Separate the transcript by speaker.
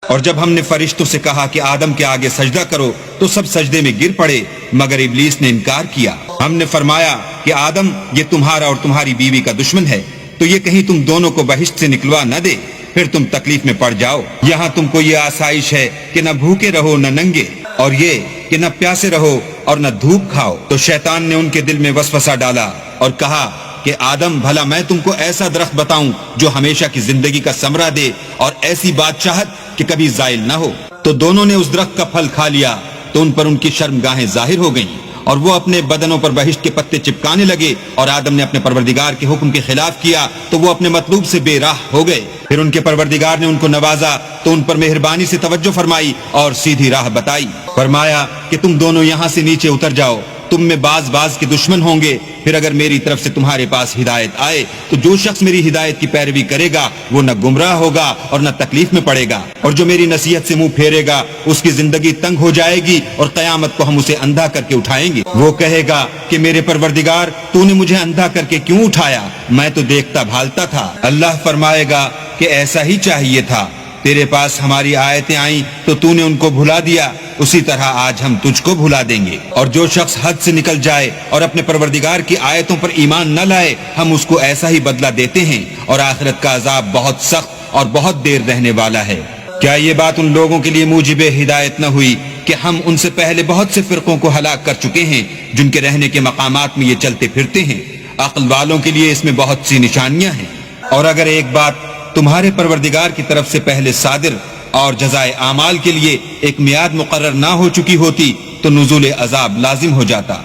Speaker 1: اور جب ہم نے فرشتوں سے کہا کہ آدم کے آگے سجدہ کرو تو سب سجدے میں گر پڑے مگر ابلیس نے انکار کیا۔ ہم نے فرمایا کہ آدم یہ تمہارا اور تمہاری بیوی کا دشمن ہے، تو یہ کہیں تم دونوں کو بہشت سے نکلوا نہ دے، پھر تم تکلیف میں پڑ جاؤ۔ یہاں تم کو یہ آسائش ہے کہ نہ بھوکے رہو نہ ننگے، اور یہ کہ نہ پیاسے رہو اور نہ دھوپ کھاؤ۔ تو شیطان نے ان کے دل میں وسوسہ ڈالا اور کہا کہ آدم بھلا میں تم کو ایسا درخت بتاؤں جو ہمیشہ کی زندگی کا ثمرہ دے اور ایسی بادشاہت کہ کبھی زائل نہ ہو۔ تو دونوں نے اس درخت کا پھل کھا لیا تو ان پر ان کی شرمگاہیں ظاہر ہو گئیں اور وہ اپنے بدنوں پر بہشت کے پتے چپکانے لگے، اور آدم نے اپنے پروردگار کے حکم کے خلاف کیا تو وہ اپنے مطلوب سے بے راہ ہو گئے۔ پھر ان کے پروردگار نے ان کو نوازا تو ان پر مہربانی سے توجہ فرمائی اور سیدھی راہ بتائی۔ فرمایا کہ تم دونوں یہاں سے نیچے اتر جاؤ، تم میں بعض کے دشمن ہوں گے، پھر اگر میری طرف سے تمہارے پاس ہدایت آئے تو جو شخص میری ہدایت کی پیروی کرے گا وہ نہ گمراہ ہوگا اور نہ تکلیف میں پڑے گا، اور جو میری نصیحت سے منہ پھیرے گا اس کی زندگی تنگ ہو جائے گی اور قیامت کو ہم اسے اندھا کر کے اٹھائیں گے۔ وہ کہے گا کہ میرے پروردگار تو نے مجھے اندھا کر کے کیوں اٹھایا، میں تو دیکھتا بھالتا تھا۔ اللہ فرمائے گا کہ ایسا ہی چاہیے تھا، تیرے پاس ہماری آیتیں آئیں تو نے ان کو بھلا دیا، اسی طرح آج ہم تجھ کو بھلا دیں گے۔ اور جو شخص حد سے نکل جائے اور اپنے پروردگار کی آیتوں پر ایمان نہ لائے ہم اس کو ایسا ہی بدلہ دیتے ہیں، اور آخرت کا عذاب بہت سخت اور بہت دیر رہنے والا ہے۔ کیا یہ بات ان لوگوں کے لیے موجب ہدایت نہ ہوئی کہ ہم ان سے پہلے بہت سے فرقوں کو ہلاک کر چکے ہیں جن کے رہنے کے مقامات میں یہ چلتے پھرتے ہیں؟ عقل والوں کے لیے اس میں بہت سی نشانیاں ہیں۔ اور اگر ایک بات تمہارے پروردگار کی طرف سے پہلے صادر اور جزائے اعمال کے لیے ایک میعاد مقرر نہ ہو چکی ہوتی تو نزول عذاب لازم ہو جاتا۔